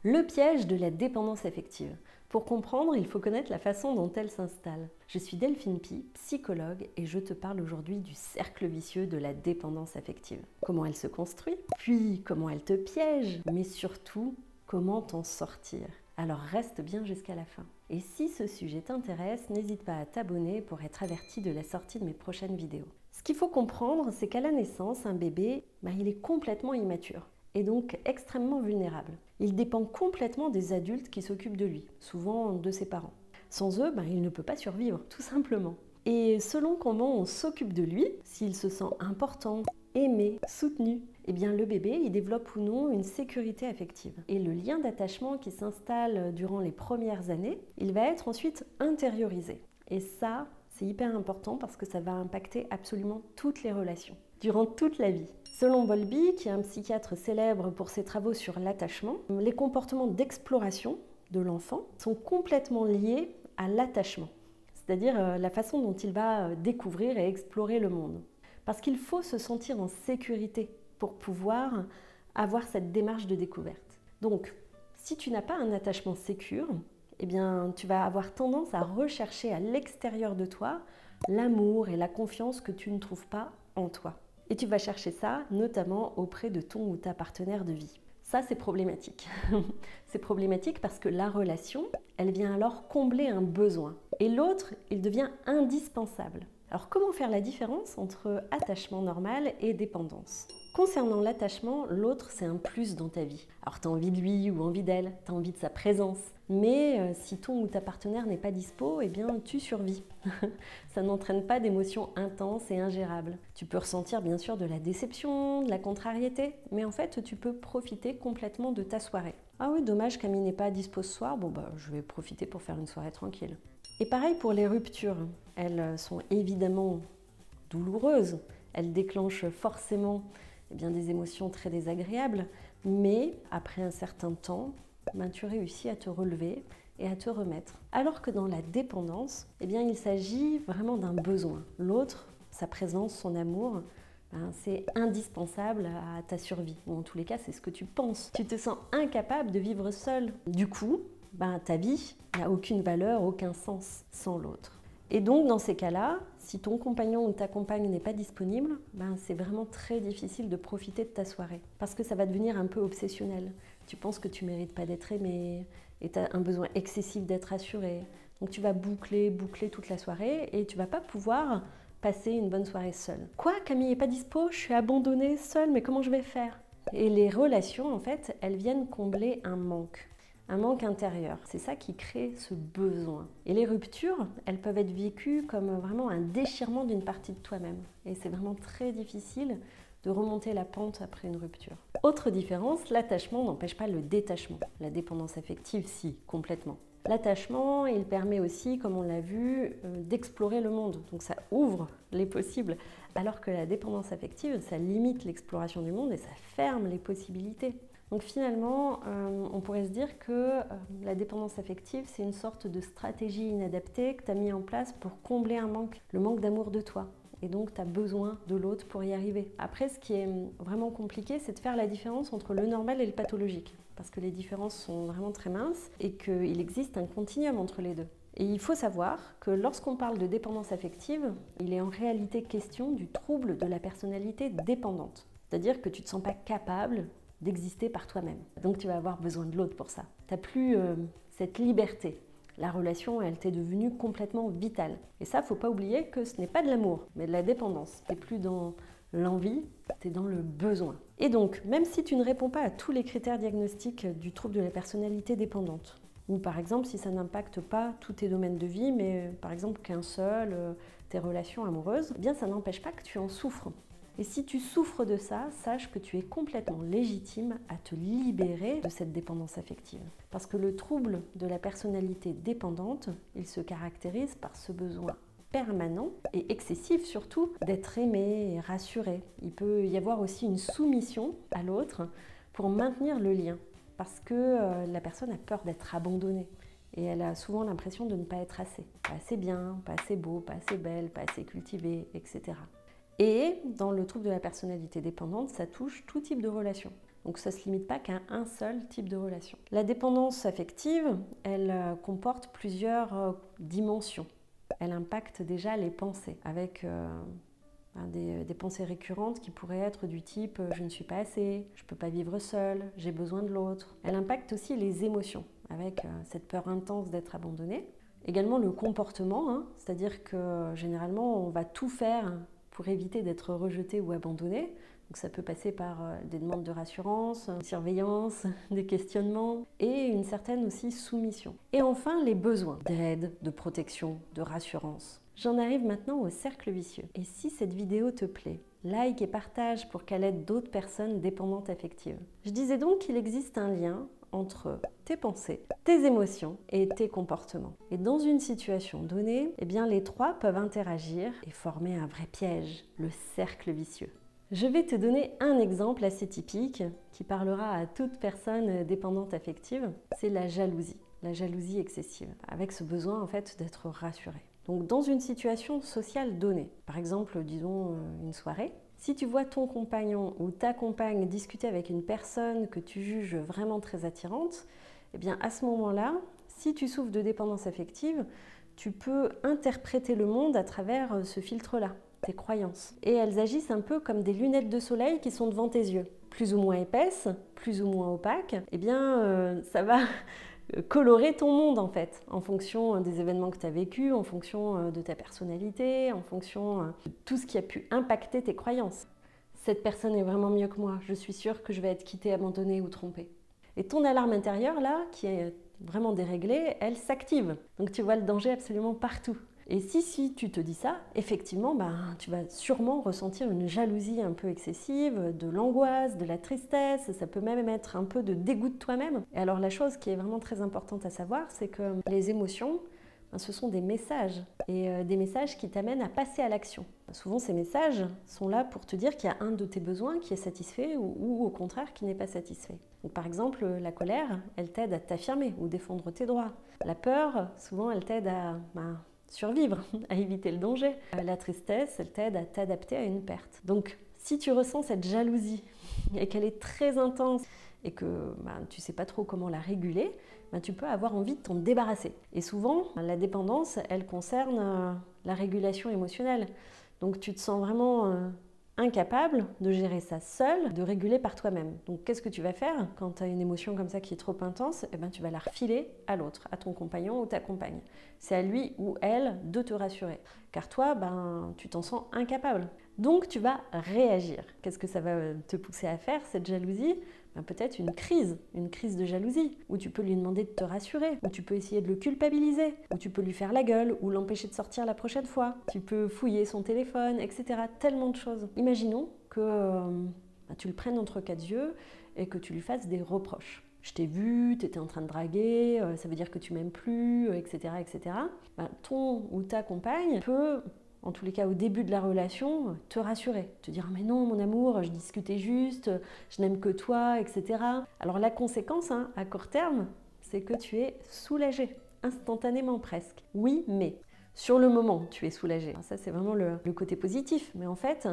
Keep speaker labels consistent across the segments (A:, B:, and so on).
A: Le piège de la dépendance affective. Pour comprendre, il faut connaître la façon dont elle s'installe. Je suis Delphine Pi, psychologue, et je te parle aujourd'hui du cercle vicieux de la dépendance affective. Comment elle se construit, puis comment elle te piège, mais surtout, comment t'en sortir. Alors reste bien jusqu'à la fin. Et si ce sujet t'intéresse, n'hésite pas à t'abonner pour être averti de la sortie de mes prochaines vidéos. Ce qu'il faut comprendre, c'est qu'à la naissance, un bébé, il est complètement immature et donc extrêmement vulnérable. Il dépend complètement des adultes qui s'occupent de lui, souvent de ses parents. Sans eux, il ne peut pas survivre, tout simplement. Et selon comment on s'occupe de lui, s'il se sent important, aimé, soutenu, le bébé il développe ou non une sécurité affective. Et le lien d'attachement qui s'installe durant les premières années, il va être ensuite intériorisé. Et ça, c'est hyper important parce que ça va impacter absolument toutes les relations, durant toute la vie. Selon Bowlby, qui est un psychiatre célèbre pour ses travaux sur l'attachement, les comportements d'exploration de l'enfant sont complètement liés à l'attachement, c'est-à-dire la façon dont il va découvrir et explorer le monde. Parce qu'il faut se sentir en sécurité pour pouvoir avoir cette démarche de découverte. Donc, si tu n'as pas un attachement sécure, tu vas avoir tendance à rechercher à l'extérieur de toi l'amour et la confiance que tu ne trouves pas en toi. Et tu vas chercher ça notamment auprès de ton ou ta partenaire de vie. Ça, c'est problématique. C'est problématique parce que la relation, elle vient alors combler un besoin. Et l'autre, il devient indispensable. Alors, comment faire la différence entre attachement normal et dépendance ? Concernant l'attachement, l'autre, c'est un plus dans ta vie. Alors, tu as envie de lui ou envie d'elle, tu as envie de sa présence. Mais si ton ou ta partenaire n'est pas dispo, tu survis. Ça n'entraîne pas d'émotions intenses et ingérables. Tu peux ressentir bien sûr de la déception, de la contrariété, mais en fait, tu peux profiter complètement de ta soirée. Ah oui, dommage, Camille n'est pas dispo ce soir, je vais profiter pour faire une soirée tranquille. Et pareil pour les ruptures. Elles sont évidemment douloureuses. Elles déclenchent forcément des émotions très désagréables, mais après un certain temps, tu réussis à te relever et à te remettre. Alors que dans la dépendance, il s'agit vraiment d'un besoin. L'autre, sa présence, son amour, c'est indispensable à ta survie. Ou en tous les cas, c'est ce que tu penses. Tu te sens incapable de vivre seul. Du coup, ta vie n'a aucune valeur, aucun sens sans l'autre. Et donc, dans ces cas-là, si ton compagnon ou ta compagne n'est pas disponible, c'est vraiment très difficile de profiter de ta soirée. Parce que ça va devenir un peu obsessionnel. Tu penses que tu ne mérites pas d'être aimé et tu as un besoin excessif d'être assuré. Donc, tu vas boucler toute la soirée et tu ne vas pas pouvoir passer une bonne soirée seule. Quoi, Camille n'est pas dispo? Je suis abandonnée seule, mais comment je vais faire? Et les relations, en fait, elles viennent combler un manque intérieur. C'est ça qui crée ce besoin. Et les ruptures, elles peuvent être vécues comme vraiment un déchirement d'une partie de toi-même. Et c'est vraiment très difficile de remonter la pente après une rupture. Autre différence, l'attachement n'empêche pas le détachement. La dépendance affective, si, complètement. L'attachement, il permet aussi, comme on l'a vu, d'explorer le monde. Donc ça ouvre les possibles. Alors que la dépendance affective, ça limite l'exploration du monde et ça ferme les possibilités. Donc finalement, on pourrait se dire que la dépendance affective, c'est une sorte de stratégie inadaptée que tu as mis en place pour combler un manque, le manque d'amour de toi. Et donc, tu as besoin de l'autre pour y arriver. Après, ce qui est vraiment compliqué, c'est de faire la différence entre le normal et le pathologique. Parce que les différences sont vraiment très minces et qu'il existe un continuum entre les deux. Et il faut savoir que lorsqu'on parle de dépendance affective, il est en réalité question du trouble de la personnalité dépendante. C'est-à-dire que tu ne te sens pas capable d'exister par toi-même. Donc tu vas avoir besoin de l'autre pour ça. Tu n'as plus cette liberté. La relation, elle t'est devenue complètement vitale. Et ça, faut pas oublier que ce n'est pas de l'amour, mais de la dépendance. Tu n'es plus dans l'envie, tu es dans le besoin. Et donc, même si tu ne réponds pas à tous les critères diagnostiques du trouble de la personnalité dépendante, ou par exemple si ça n'impacte pas tous tes domaines de vie, mais par exemple qu'un seul, tes relations amoureuses, ça n'empêche pas que tu en souffres. Et si tu souffres de ça, sache que tu es complètement légitime à te libérer de cette dépendance affective. Parce que le trouble de la personnalité dépendante, il se caractérise par ce besoin permanent et excessif surtout d'être aimé et rassuré. Il peut y avoir aussi une soumission à l'autre pour maintenir le lien. Parce que la personne a peur d'être abandonnée. Et elle a souvent l'impression de ne pas être assez. Pas assez bien, pas assez beau, pas assez belle, pas assez cultivée, etc. Et dans le trouble de la personnalité dépendante, ça touche tout type de relation. Donc ça ne se limite pas qu'à un seul type de relation. La dépendance affective, elle comporte plusieurs dimensions. Elle impacte déjà les pensées avec des pensées récurrentes qui pourraient être du type « je ne suis pas assez »,« je ne peux pas vivre seule »,« j'ai besoin de l'autre ». Elle impacte aussi les émotions avec cette peur intense d'être abandonné. Également le comportement, c'est-à-dire que généralement on va tout faire pour éviter d'être rejeté ou abandonné. Donc ça peut passer par des demandes de rassurance, une surveillance, des questionnements et une certaine aussi soumission. Et enfin les besoins d'aide, de protection, de rassurance. J'en arrive maintenant au cercle vicieux. Et si cette vidéo te plaît, like et partage pour qu'elle aide d'autres personnes dépendantes affectives. Je disais donc qu'il existe un lien entre tes pensées, tes émotions et tes comportements. Et dans une situation donnée, eh bien les trois peuvent interagir et former un vrai piège, le cercle vicieux. Je vais te donner un exemple assez typique qui parlera à toute personne dépendante affective, c'est la jalousie excessive, avec ce besoin en fait d'être rassuré. Donc dans une situation sociale donnée, par exemple disons une soirée, si tu vois ton compagnon ou ta compagne discuter avec une personne que tu juges vraiment très attirante, eh bien à ce moment-là, si tu souffres de dépendance affective, tu peux interpréter le monde à travers ce filtre-là, tes croyances. Et elles agissent un peu comme des lunettes de soleil qui sont devant tes yeux. Plus ou moins épaisses, plus ou moins opaques, eh bien ça va colorer ton monde en fait, en fonction des événements que tu as vécus, en fonction de ta personnalité, en fonction de tout ce qui a pu impacter tes croyances. Cette personne est vraiment mieux que moi, je suis sûre que je vais être quittée, abandonnée ou trompée. Et ton alarme intérieure là, qui est vraiment déréglée, elle s'active. Donc tu vois le danger absolument partout. Et si tu te dis ça, effectivement, tu vas sûrement ressentir une jalousie un peu excessive, de l'angoisse, de la tristesse, ça peut même être un peu de dégoût de toi-même. Et alors la chose qui est vraiment très importante à savoir, c'est que les émotions, ce sont des messages, et des messages qui t'amènent à passer à l'action. Souvent ces messages sont là pour te dire qu'il y a un de tes besoins qui est satisfait ou au contraire qui n'est pas satisfait. Donc, par exemple, la colère, elle t'aide à t'affirmer ou défendre tes droits. La peur, souvent, elle t'aide à survivre, à éviter le danger. La tristesse, elle t'aide à t'adapter à une perte. Donc, si tu ressens cette jalousie et qu'elle est très intense et que tu ne sais pas trop comment la réguler, tu peux avoir envie de t'en débarrasser. Et souvent, la dépendance, elle concerne la régulation émotionnelle. Donc, tu te sens vraiment incapable de gérer ça seul, de réguler par toi-même. Donc qu'est-ce que tu vas faire quand tu as une émotion comme ça qui est trop intense? Tu vas la refiler à l'autre, à ton compagnon ou ta compagne. C'est à lui ou elle de te rassurer. Car toi, tu t'en sens incapable. Donc tu vas réagir. Qu'est-ce que ça va te pousser à faire, cette jalousie? Peut-être une crise de jalousie, où tu peux lui demander de te rassurer, où tu peux essayer de le culpabiliser, où tu peux lui faire la gueule, ou l'empêcher de sortir la prochaine fois. Tu peux fouiller son téléphone, etc. Tellement de choses. Imaginons que tu le prennes entre quatre yeux et que tu lui fasses des reproches. Je t'ai vu, tu étais en train de draguer, ça veut dire que tu m'aimes plus, etc. etc. Ton ou ta compagne peut, en tous les cas au début de la relation, te rassurer, te dire « mais non mon amour, je discutais juste, je n'aime que toi, etc. » Alors la conséquence, à court terme, c'est que tu es soulagé, instantanément presque. Oui, mais sur le moment, tu es soulagé. Ça, c'est vraiment le côté positif. Mais en fait,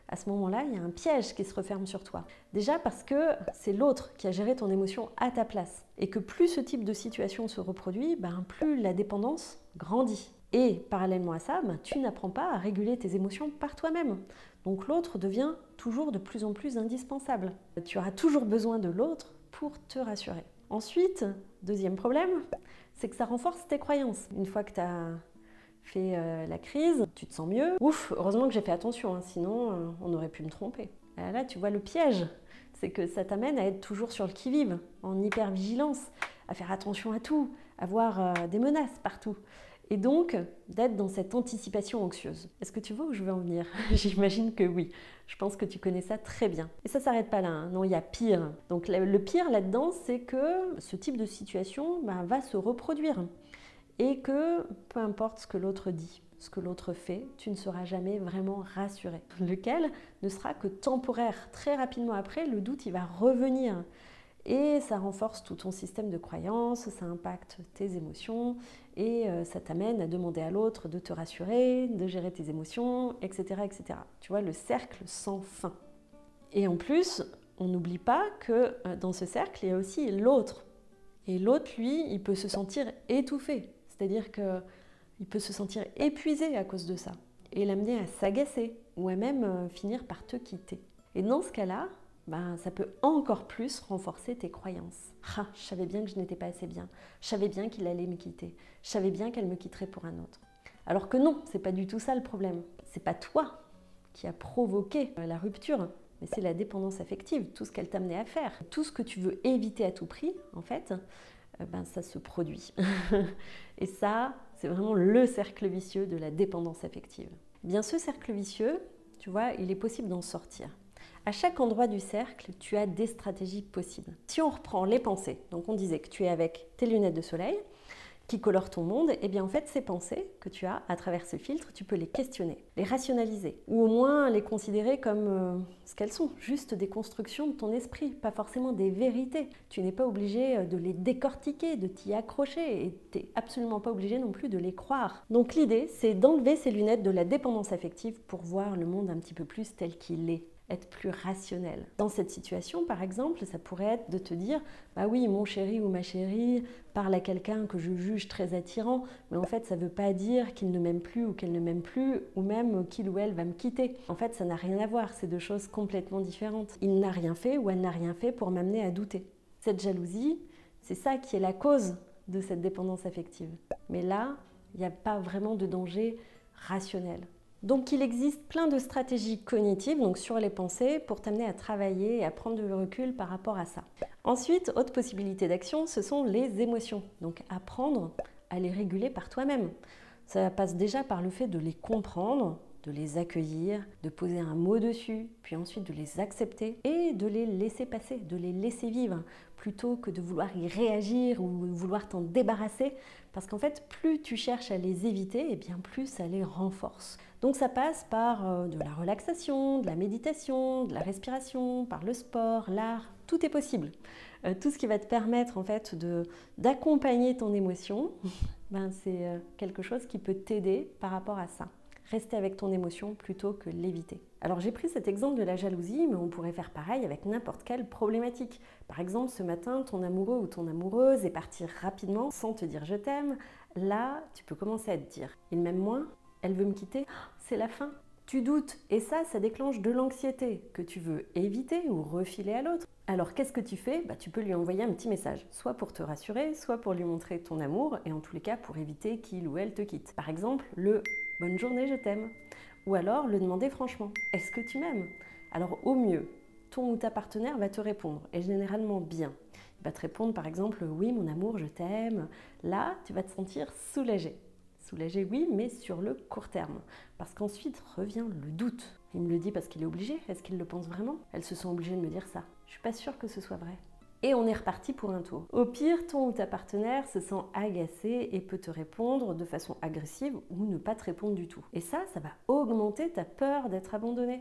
A: à ce moment-là, il y a un piège qui se referme sur toi. Déjà parce que c'est l'autre qui a géré ton émotion à ta place. Et que plus ce type de situation se reproduit, plus la dépendance grandit. Et parallèlement à ça, tu n'apprends pas à réguler tes émotions par toi-même. Donc l'autre devient toujours de plus en plus indispensable. Tu auras toujours besoin de l'autre pour te rassurer. Ensuite, deuxième problème, c'est que ça renforce tes croyances. Une fois que tu as fait la crise, tu te sens mieux. Ouf, heureusement que j'ai fait attention, sinon on aurait pu me tromper. Là, tu vois le piège, c'est que ça t'amène à être toujours sur le qui-vive, en hyper-vigilance, à faire attention à tout, à voir des menaces partout. Et donc, d'être dans cette anticipation anxieuse. Est-ce que tu vois où je veux en venir? J'imagine que oui. Je pense que tu connais ça très bien. Et ça ne s'arrête pas là, Non, il y a pire. Donc le pire là-dedans, c'est que ce type de situation va se reproduire. Et que, peu importe ce que l'autre dit, ce que l'autre fait, tu ne seras jamais vraiment rassuré. Lequel ne sera que temporaire. Très rapidement après, le doute, il va revenir. Et ça renforce tout ton système de croyances, ça impacte tes émotions et ça t'amène à demander à l'autre de te rassurer, de gérer tes émotions, etc., etc. Tu vois, le cercle sans fin. Et en plus, on n'oublie pas que dans ce cercle, il y a aussi l'autre. Et l'autre, lui, il peut se sentir étouffé. C'est-à-dire qu'il peut se sentir épuisé à cause de ça. Et l'amener à s'agacer ou à même finir par te quitter. Et dans ce cas-là, ça peut encore plus renforcer tes croyances. Ah, je savais bien que je n'étais pas assez bien. Je savais bien qu'il allait me quitter. Je savais bien qu'elle me quitterait pour un autre. Alors que non, c'est pas du tout ça le problème. C'est pas toi qui a provoqué la rupture, mais c'est la dépendance affective, tout ce qu'elle t'a amené à faire. Tout ce que tu veux éviter à tout prix, en fait, ça se produit. Et ça, c'est vraiment le cercle vicieux de la dépendance affective. Bien, ce cercle vicieux, tu vois, il est possible d'en sortir. À chaque endroit du cercle, tu as des stratégies possibles. Si on reprend les pensées, donc on disait que tu es avec tes lunettes de soleil, qui colorent ton monde, et bien en fait ces pensées que tu as à travers ce filtre, tu peux les questionner, les rationaliser, ou au moins les considérer comme ce qu'elles sont, juste des constructions de ton esprit, pas forcément des vérités. Tu n'es pas obligé de les décortiquer, de t'y accrocher, et tu n'es absolument pas obligé non plus de les croire. Donc l'idée, c'est d'enlever ces lunettes de la dépendance affective pour voir le monde un petit peu plus tel qu'il est. Être plus rationnel. Dans cette situation, par exemple, ça pourrait être de te dire « Bah oui, mon chéri ou ma chérie parle à quelqu'un que je juge très attirant, mais en fait, ça ne veut pas dire qu'il ne m'aime plus ou qu'elle ne m'aime plus, ou même qu'il ou elle va me quitter. En fait, ça n'a rien à voir, c'est deux choses complètement différentes. Il n'a rien fait ou elle n'a rien fait pour m'amener à douter. » Cette jalousie, c'est ça qui est la cause de cette dépendance affective. Mais là, il n'y a pas vraiment de danger rationnel. Donc il existe plein de stratégies cognitives, donc sur les pensées, pour t'amener à travailler et à prendre du recul par rapport à ça. Ensuite, autre possibilité d'action, ce sont les émotions. Donc apprendre à les réguler par toi-même. Ça passe déjà par le fait de les comprendre, de les accueillir, de poser un mot dessus, puis ensuite de les accepter et de les laisser passer, de les laisser vivre, plutôt que de vouloir y réagir ou vouloir t'en débarrasser, parce qu'en fait, plus tu cherches à les éviter, et bien plus ça les renforce. Donc ça passe par de la relaxation, de la méditation, de la respiration, par le sport, l'art, tout est possible. Tout ce qui va te permettre en fait d'accompagner ton émotion, c'est quelque chose qui peut t'aider par rapport à ça. Rester avec ton émotion plutôt que l'éviter. Alors j'ai pris cet exemple de la jalousie, mais on pourrait faire pareil avec n'importe quelle problématique. Par exemple, ce matin, ton amoureux ou ton amoureuse est parti rapidement sans te dire je t'aime. Là, tu peux commencer à te dire, il m'aime moins, elle veut me quitter, c'est la fin. Tu doutes, et ça déclenche de l'anxiété que tu veux éviter ou refiler à l'autre. Alors qu'est-ce que tu fais ? Tu peux lui envoyer un petit message, soit pour te rassurer, soit pour lui montrer ton amour, et en tous les cas pour éviter qu'il ou elle te quitte. Par exemple, le « bonne journée, je t'aime ». Ou alors le demander franchement « est-ce que tu m'aimes ?» Alors au mieux, ton ou ta partenaire va te répondre, et généralement bien. Il va te répondre par exemple « oui mon amour, je t'aime ». Là, tu vas te sentir soulagé. Soulagé, oui, mais sur le court terme. Parce qu'ensuite revient le doute. Il me le dit parce qu'il est obligé. Est-ce qu'il le pense vraiment ? Elle se sent obligée de me dire ça. Je suis pas sûre que ce soit vrai. Et on est reparti pour un tour. Au pire, ton ou ta partenaire se sent agacé et peut te répondre de façon agressive ou ne pas te répondre du tout. Et ça va augmenter ta peur d'être abandonné.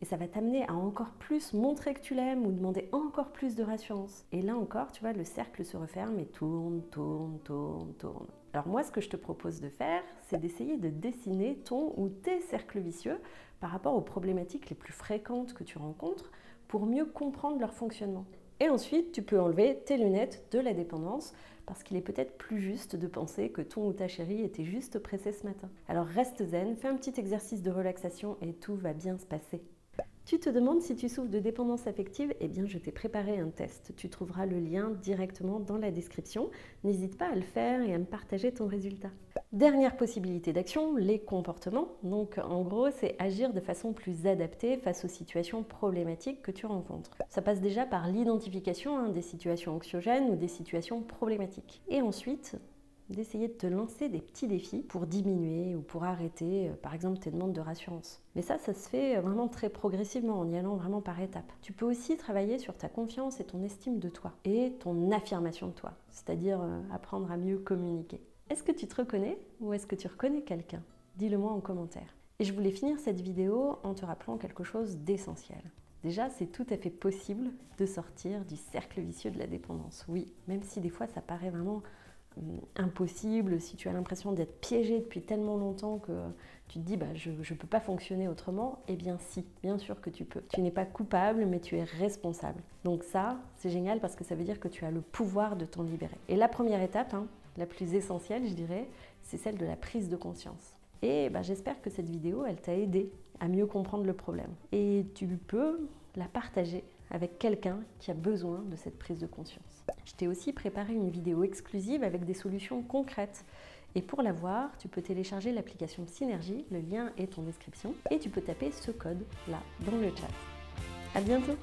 A: Et ça va t'amener à encore plus montrer que tu l'aimes ou demander encore plus de rassurance. Et là encore, tu vois, le cercle se referme et tourne, tourne, tourne, tourne. Alors moi, ce que je te propose de faire, c'est d'essayer de dessiner ton ou tes cercles vicieux par rapport aux problématiques les plus fréquentes que tu rencontres pour mieux comprendre leur fonctionnement. Et ensuite, tu peux enlever tes lunettes de la dépendance parce qu'il est peut-être plus juste de penser que ton ou ta chérie était juste pressé ce matin. Alors reste zen, fais un petit exercice de relaxation et tout va bien se passer. Tu te demandes si tu souffres de dépendance affective ? Eh bien, je t'ai préparé un test. Tu trouveras le lien directement dans la description. N'hésite pas à le faire et à me partager ton résultat. Dernière possibilité d'action, les comportements. Donc, en gros, c'est agir de façon plus adaptée face aux situations problématiques que tu rencontres. Ça passe déjà par l'identification des situations anxiogènes ou des situations problématiques. Et ensuite, d'essayer de te lancer des petits défis pour diminuer ou pour arrêter, par exemple, tes demandes de rassurance. Mais ça se fait vraiment très progressivement, en y allant vraiment par étapes. Tu peux aussi travailler sur ta confiance et ton estime de toi, et ton affirmation de toi, c'est-à-dire apprendre à mieux communiquer. Est-ce que tu te reconnais ou est-ce que tu reconnais quelqu'un ? Dis-le-moi en commentaire. Et je voulais finir cette vidéo en te rappelant quelque chose d'essentiel. Déjà, c'est tout à fait possible de sortir du cercle vicieux de la dépendance. Oui, même si des fois ça paraît vraiment impossible, si tu as l'impression d'être piégé depuis tellement longtemps que tu te dis je ne peux pas fonctionner autrement, eh bien si, bien sûr que tu peux. Tu n'es pas coupable, mais tu es responsable. Donc ça, c'est génial parce que ça veut dire que tu as le pouvoir de t'en libérer. Et la première étape, la plus essentielle, je dirais, c'est celle de la prise de conscience. Et j'espère que cette vidéo, elle t'a aidé à mieux comprendre le problème. Et tu peux la partager avec quelqu'un qui a besoin de cette prise de conscience. Je t'ai aussi préparé une vidéo exclusive avec des solutions concrètes. Et pour la voir, tu peux télécharger l'application Synergie, le lien est en description, et tu peux taper ce code là dans le chat. À bientôt!